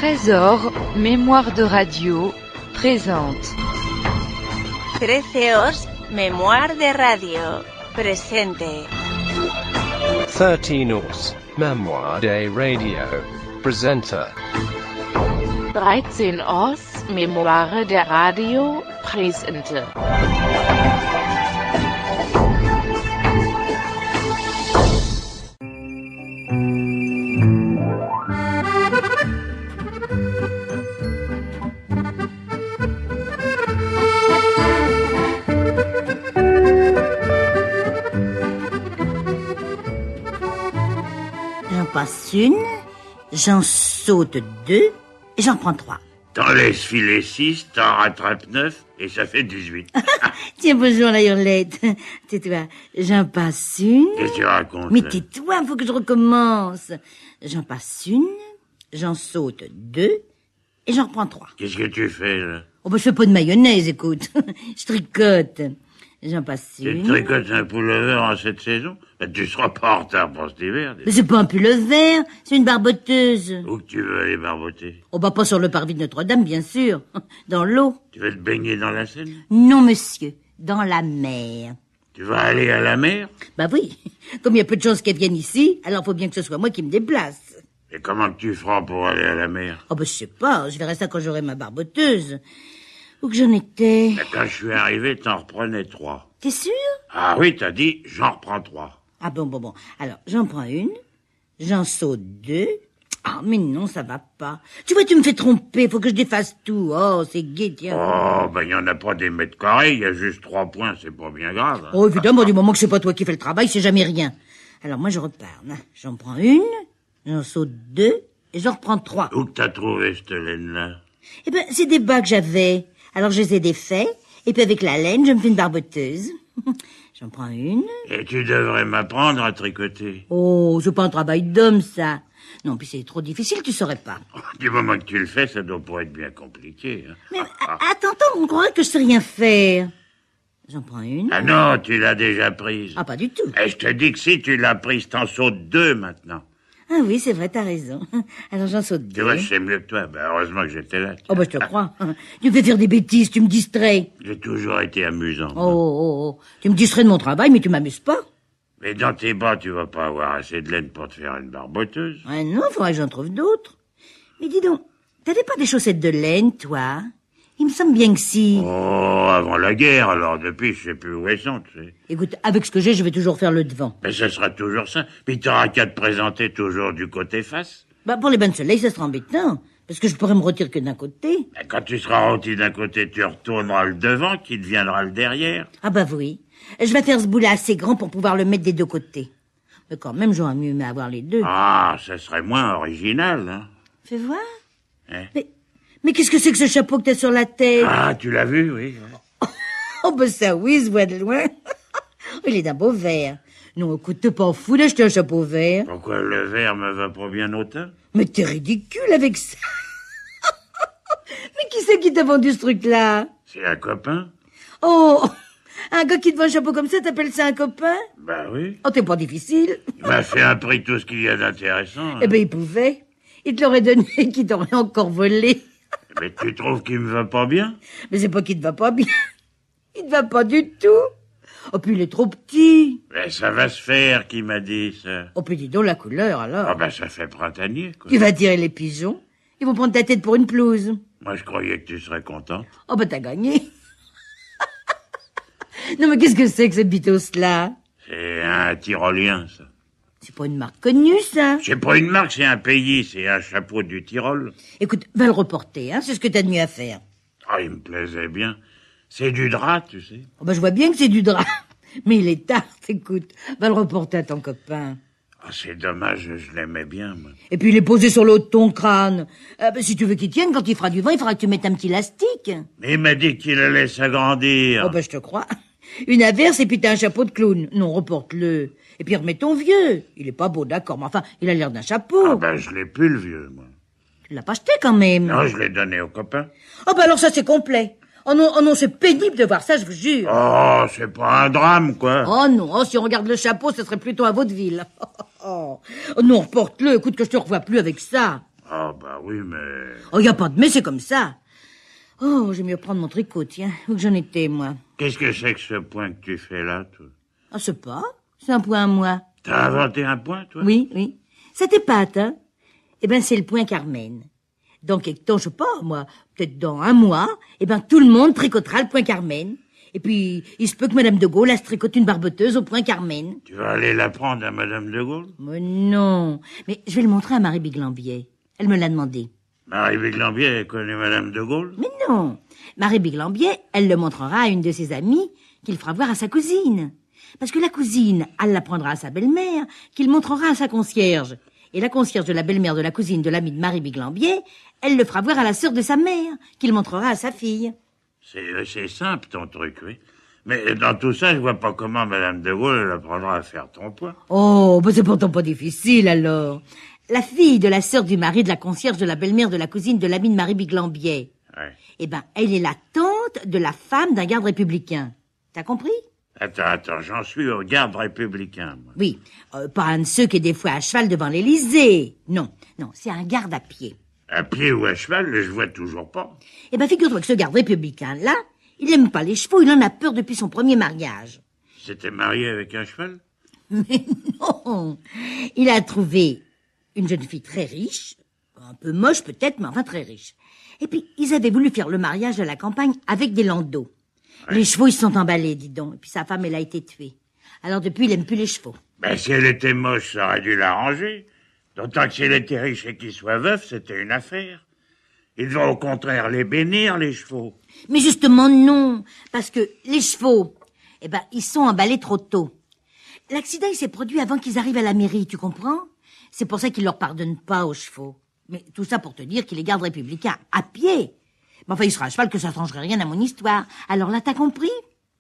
Trésor, mémoire de radio, présente. 13 mémoire de radio, presente. 13 mémoire de radio, presenta. 13 mémoire de radio, presente. J'en passe une, j'en saute deux, et j'en prends trois. T'en laisses filer 6, t'en rattrapes 9, et ça fait 18. Tiens, bonjour la hurlette. Tais-toi, j'en passe une... Qu'est-ce que tu racontes? Mais là? tais-toi, faut que je recommence. J'en passe une, j'en saute deux, et j'en reprends trois. Qu'est-ce que tu fais, là? Oh ben je fais pas de mayonnaise, écoute. Je tricote. J'en passe Tu une... tricotes un pullover en cette saison? Ben, tu seras pas en retard pour cet hiver. Mais c'est pas un pullover, c'est une barboteuse. Où que tu veux aller barboter? Oh bah pas sur le parvis de Notre-Dame, bien sûr. Dans l'eau. Tu veux te baigner dans la Seine? Non, monsieur, dans la mer. Tu vas aller à la mer? Bah oui, comme il y a peu de chances qu'elle vienne ici, alors faut bien que ce soit moi qui me déplace. Et comment que tu feras pour aller à la mer? Oh bah je sais pas, je verrai ça quand j'aurai ma barboteuse. Où que j'en étais? Ben, quand je suis arrivé, t'en reprenais 3. T'es sûr? Ah oui, t'as dit, j'en reprends 3. Ah bon. Alors, j'en prends une, j'en saute deux. Ah, mais non, ça va pas. Tu vois, tu me fais tromper, faut que je défasse tout. Oh, c'est gai, tiens. Oh, ben, il y en a pas des mètres carrés, il y a juste 3 points, c'est pas bien grave. Hein. Oh, évidemment, du moment que c'est pas toi qui fais le travail, c'est jamais rien. Alors, moi, je repars. Hein. J'en prends une, j'en saute deux, et j'en reprends trois. Où que t'as trouvé cette laine-là? Eh ben, c'est des bas que j'avais. Alors, je les ai défaits, et puis avec la laine, je me fais une barboteuse. J'en prends une. Et tu devrais m'apprendre à tricoter. Oh, c'est pas un travail d'homme, ça. Non, puis c'est trop difficile, tu saurais pas. Du moment que tu le fais, ça doit pas être bien compliqué. Hein. Mais attends, on croirait que je sais rien faire. J'en prends une. Ah non, tu l'as déjà prise. Ah, pas du tout. Et je te dis que si tu l'as prise, t'en sautes 2 maintenant. Ah oui, c'est vrai, t'as raison. Alors j'en saute Tu deux. vois, je sais mieux que toi. Ben, heureusement que j'étais là. Oh, bah je te crois. Tu me fais faire des bêtises, tu me distrais. J'ai toujours été amusant. Oh. Tu me distrais de mon travail, mais tu m'amuses pas. Mais dans tes bas, tu vas pas avoir assez de laine pour te faire une barboteuse. Ah non, faudrait que j'en trouve d'autres. Mais dis donc, t'avais pas des chaussettes de laine, toi? Il me semble bien que si. Oh, avant la guerre, alors depuis, je sais plus où elles sont, tu sais. Écoute, avec ce que j'ai, je vais toujours faire le devant. Mais ce sera toujours ça. Puis t'auras qu'à te présenter toujours du côté face. Bah, pour les bains de soleil, ça sera embêtant. Parce que je pourrais me retirer que d'un côté. Ben, quand tu seras rôti d'un côté, tu retourneras le devant, qui deviendra le derrière. Ah bah oui. Je vais faire ce bout-là assez grand pour pouvoir le mettre des deux côtés. Mais quand même, j'aurais mieux aimé avoir les deux. Ah, ça serait moins original, hein. Fais voir. Hein? Mais qu'est-ce que c'est que ce chapeau que t'as sur la tête? Ah, tu l'as vu, oui. Oh bah ça oui, se voit de loin. Il est d'un beau vert. Non, écoute, t'es pas fou d'acheter un chapeau vert. Pourquoi le vert me va pas bien autant? Mais t'es ridicule avec ça. Mais qui c'est qui t'a vendu ce truc-là? C'est un copain? Oh, un gars qui te vend un chapeau comme ça, t'appelles ça un copain? Ben oui. Oh, t'es pas difficile. Il m'a fait un prix tout ce qu'il y a d'intéressant. Hein. Eh ben, il pouvait. Il te l'aurait donné, qu'il t'aurait encore volé. Mais tu trouves qu'il me va pas bien? Mais c'est pas qu'il te va pas bien. Il te va pas du tout. Oh, puis il est trop petit. Ben ça va se faire, qui m'a dit ça. Oh, puis dis donc la couleur, alors. Ah ben ça fait printanier, quoi. Tu vas tirer les pigeons. Ils vont prendre ta tête pour une pelouse. Moi je croyais que tu serais content. Oh, bah t'as gagné. Non, mais qu'est-ce que c'est que cette bitos-là? C'est un tyrolien, ça. C'est pas une marque connue, ça. C'est pas une marque, c'est un pays, c'est un chapeau du Tyrol. Écoute, va le reporter, hein, c'est ce que t'as de mieux à faire. Ah, il me plaisait bien. C'est du drap, tu sais. Oh, bah je vois bien que c'est du drap. Mais il est tard, écoute. Va le reporter à ton copain. Ah, c'est dommage, je l'aimais bien, moi. Et puis il est posé sur le haut de ton crâne. Bah, si tu veux qu'il tienne, quand il fera du vent, il faudra que tu mettes un petit élastique. Mais il m'a dit qu'il allait s'agrandir. Oh, bah je te crois. Une averse et puis t'as un chapeau de clown. Non, reporte-le. Et puis remets ton vieux. Il est pas beau, d'accord, mais enfin, il a l'air d'un chapeau. Ah ben, je l'ai plus, le vieux, moi. Tu l'as pas acheté quand même. Non, je l'ai donné au copain. Oh, bah alors ça c'est complet. Oh non, c'est pénible de voir ça, je vous jure. Oh, c'est pas un drame, quoi. Oh non, oh, si on regarde le chapeau, ce serait plutôt à vaudeville. Oh non, reporte-le, écoute que je te revois plus avec ça. Ah, bah oui, mais... Oh, y a pas de mais, c'est comme ça. Oh, je vais mieux prendre mon tricot, tiens. Où que j'en étais, moi? Qu'est-ce que c'est que ce point que tu fais là, toi? Ah, c'est pas. C'est un point à moi. T'as inventé un point, toi? Oui, oui. Ça t'épate, hein? Eh ben, c'est le point Carmen. Donc, je sais pas, moi, peut-être dans un mois, eh ben, tout le monde tricotera le point Carmen. Et puis, il se peut que Madame de Gaulle, elle se tricote une barboteuse au point Carmen. Tu vas aller l'apprendre à Madame de Gaulle? Mais non. Mais je vais le montrer à Marie Biglambier. Elle me l'a demandé. Marie Biglambier, elle connaît Madame de Gaulle? Mais non. Marie Biglambier, elle le montrera à une de ses amies qu'il fera voir à sa cousine. Parce que la cousine, elle l'apprendra à sa belle-mère, qu'il montrera à sa concierge. Et la concierge de la belle-mère de la cousine de l'amie de Marie Biglambier, elle le fera voir à la sœur de sa mère, qu'il montrera à sa fille. C'est simple, ton truc, oui. Mais dans tout ça, je vois pas comment Madame de Gaulle elle apprendra à faire ton point. Oh, bah c'est pourtant pas difficile, alors. La fille de la sœur du mari de la concierge de la belle-mère de la cousine de l'amie de Marie Biglambier. Ouais. Eh ben, elle est la tante de la femme d'un garde républicain. T'as compris? Attends, j'en suis au garde républicain, moi. Oui, pas un de ceux qui est des fois à cheval devant l'Élysée. Non, c'est un garde à pied. À pied ou à cheval, je vois toujours pas. Eh ben, figure-toi que ce garde républicain-là, il aime pas les chevaux, il en a peur depuis son premier mariage. C'était marié avec un cheval? Mais non, il a trouvé une jeune fille très riche, un peu moche peut-être, mais enfin très riche. Et puis, ils avaient voulu faire le mariage à la campagne avec des landaux. Ouais. Les chevaux, ils se sont emballés, dis donc. Et puis sa femme, elle a été tuée. Alors depuis, il aime plus les chevaux. Ben, si elle était moche, ça aurait dû l'arranger. D'autant que si elle était riche et qu'il soit veuf, c'était une affaire. Ils vont au contraire les bénir, les chevaux. Mais justement, non. Parce que les chevaux, eh ben, ils sont emballés trop tôt. L'accident, il s'est produit avant qu'ils arrivent à la mairie, tu comprends? C'est pour ça qu'ils leur pardonnent pas aux chevaux. Mais tout ça pour te dire qu'il est garde républicain à pied. Mais enfin, il sera à cheval que ça changerait rien à mon histoire. Alors là, t'as compris?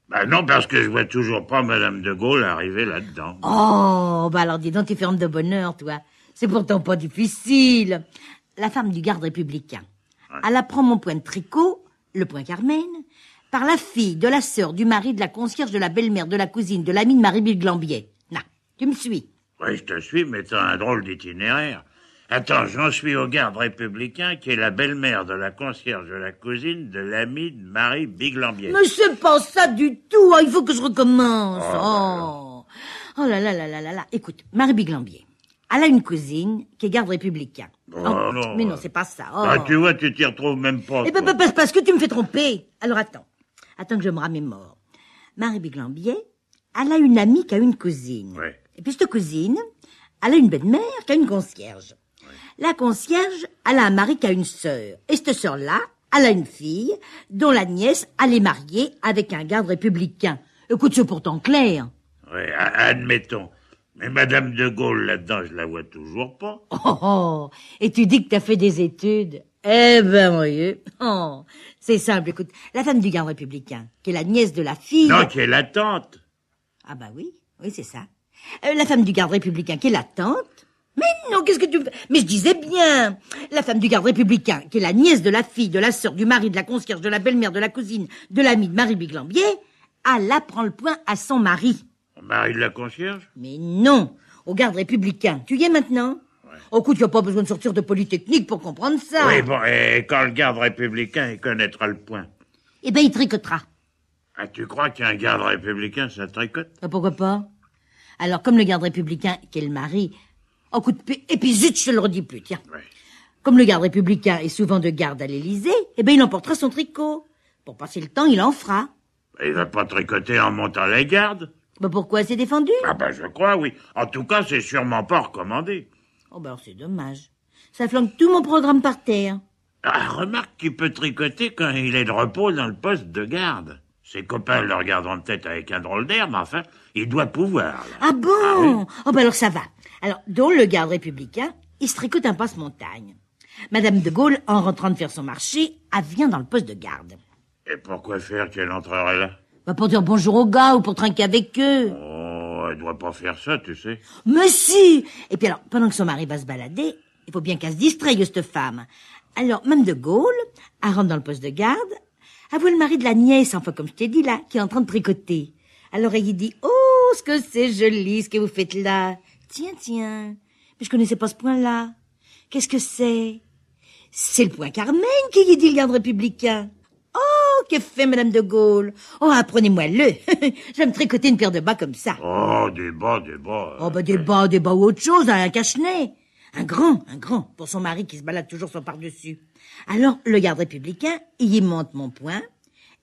Ben non, parce que je vois toujours pas Madame de Gaulle arriver là-dedans. Oh, bah alors dis donc, t'es ferme de bonheur, toi. C'est pourtant pas difficile. La femme du garde républicain. Ouais. Elle apprend mon point de tricot, le point Carmen, par la fille de la sœur du mari de la concierge de la belle-mère de la cousine de l'amie de Marie Biglambier. Là, tu me suis? Oui, je te suis, mais t'as un drôle d'itinéraire. Attends, j'en suis au garde républicain qui est la belle-mère de la concierge de la cousine de l'amie de Marie Biglambier. Mais c'est pas ça du tout, il faut que je recommence. Oh là là là là là là. Écoute, Marie Biglambier, elle a une cousine qui est garde républicain. Non. Mais non, c'est pas ça. Ah, tu vois, tu t'y retrouves même pas. Eh ben, parce que tu me fais tromper. Alors attends que je me remémore. Marie Biglambier, elle a une amie qui a une cousine. Ouais. Et puis cette cousine, elle a une belle-mère qui a une concierge. La concierge, elle a un mari qui a une sœur. Et cette sœur-là, elle a une fille dont la nièce, elle est mariée avec un garde républicain. Écoute, c'est pourtant clair. Oui, admettons. Mais Madame de Gaulle, là-dedans, je la vois toujours pas. Oh, et tu dis que t'as fait des études? Eh ben, oui. Oh, c'est simple, écoute. La femme du garde républicain, qui est la nièce de la fille... Non, qui est la tante. Ah bah oui, c'est ça. La femme du garde républicain, qui est la tante... Mais non, qu'est-ce que tu fais? Mais je disais bien, la femme du garde républicain, qui est la nièce de la fille, de la sœur, du mari, de la concierge, de la belle-mère, de la cousine, de l'amie de Marie Biglambier, elle apprend le point à son mari. Au mari de la concierge? Mais non, au garde républicain. Tu y es maintenant? Ouais. Oh, écoute, tu n'as pas besoin de sortir de Polytechnique pour comprendre ça. Oui, bon, et quand le garde républicain, il connaîtra le point? Eh ben, il tricotera. Ah, tu crois qu'un garde républicain, ça tricote? Ah, pourquoi pas? Alors, comme le garde républicain, qui est le mari... Oh, et puis zut, je te le redis plus, tiens. Ouais. Comme le garde républicain est souvent de garde à l'Élysée, eh ben il emportera son tricot. Pour passer le temps, il en fera. Il va pas tricoter en montant les gardes. Bah pourquoi, c'est défendu? Ah ben je crois, oui. En tout cas, c'est sûrement pas recommandé. Oh ben alors c'est dommage. Ça flanque tout mon programme par terre. Ah, remarque qu'il peut tricoter quand il est de repos dans le poste de garde. Ses copains le regarderont peut-être avec un drôle d'air, mais enfin, il doit pouvoir. Là. Ah bon? Ah, oui. Oh ben alors ça va. Alors, dans le garde républicain, il se tricote un passe-montagne. Madame de Gaulle, en rentrant de faire son marché, elle vient dans le poste de garde. Et pourquoi faire qu'elle entrerait là? Bah pour dire bonjour aux gars ou pour trinquer avec eux. Oh, elle doit pas faire ça, tu sais. Mais si! Et puis alors, pendant que son mari va se balader, il faut bien qu'elle se distraye, cette femme. Alors, Madame de Gaulle, elle rentre dans le poste de garde, elle voit le mari de la nièce, enfin comme je t'ai dit là, qui est en train de tricoter. Alors elle lui dit, oh, ce que c'est joli, ce que vous faites là. Tiens, mais je connaissais pas ce point-là. Qu'est-ce que c'est? c'est le point Carmen qui y dit le garde républicain. Oh, que fait Madame de Gaulle? Oh, apprenez-moi-le. Je vais me tricoter une paire de bas comme ça. Oh, des bas. Oh, bah, des bas ou autre chose, un cache-nez. Un grand, pour son mari qui se balade toujours son par-dessus. Alors, le garde républicain, il y monte mon point,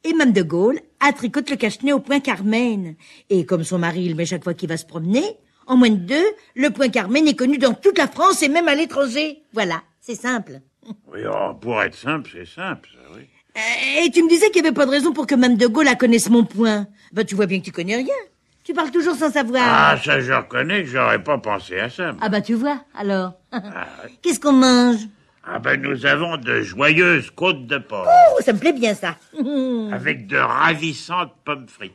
et Madame de Gaulle attricote le cache-nez au point Carmen. Et comme son mari, il le met chaque fois qu'il va se promener, en moins de 2, le point Carmen est connu dans toute la France et même à l'étranger. Voilà, c'est simple. Oui, oh, pour être simple, c'est simple, ça, oui. Et tu me disais qu'il n'y avait pas de raison pour que Madame de Gaulle la connaisse mon point. Bah, tu vois bien que tu connais rien. Tu parles toujours sans savoir. Ah, ça, je reconnais que j'aurais pas pensé à ça. Moi. Ah bah, tu vois, alors. Ouais. Qu'est-ce qu'on mange? Ah ben, nous avons de joyeuses côtes de porc. Oh, ça me plaît bien, ça. Avec de ravissantes pommes frites.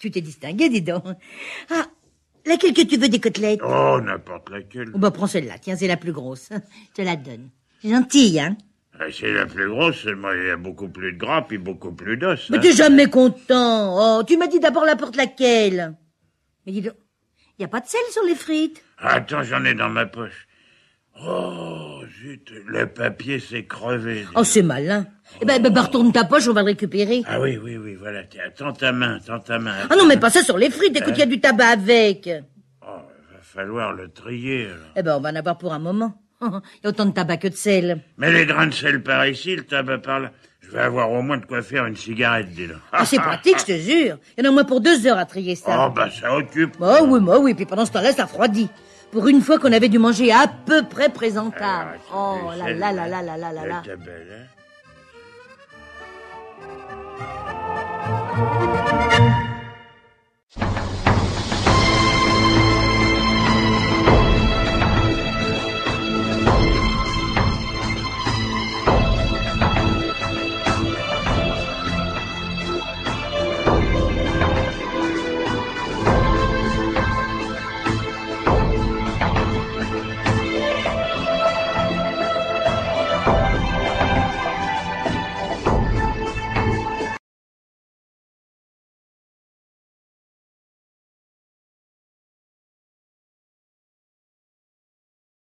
Tu t'es distingué, dis donc. Ah, laquelle que tu veux des côtelettes? Oh, n'importe laquelle. Oh, bah, prends celle-là. Tiens, c'est la plus grosse. Je te la donne. C'est gentil, hein? C'est la plus grosse, seulement il y a beaucoup plus de gras puis beaucoup plus d'os. Mais t'es jamais content. Oh, tu m'as dit d'abord n'importe laquelle. Mais dis donc, y a pas de sel sur les frites? Attends, j'en ai dans ma poche. Oh, zut, le papier s'est crevé. Oh, c'est malin. Eh ben, retourne ta poche, on va le récupérer. Ah oui, voilà, tiens, tends ta main. Ah non, mais pas ça sur les frites, écoute, il y a du tabac avec. Oh, il va falloir le trier, alors. Eh ben, on va en avoir pour un moment. Il y a autant de tabac que de sel. Mais les grains de sel par ici, le tabac par là. Je vais avoir au moins de quoi faire une cigarette, dis donc. Ah, c'est pratique, je te jure. Il y en a au moins pour 2 heures à trier ça. Oh, bah, ça occupe. Bah oui, puis pendant ce temps-là, ça refroidit. Pour une fois qu'on avait dû manger à peu près présentable. Ah, oh là là là là là là là là. Elle était belle, hein.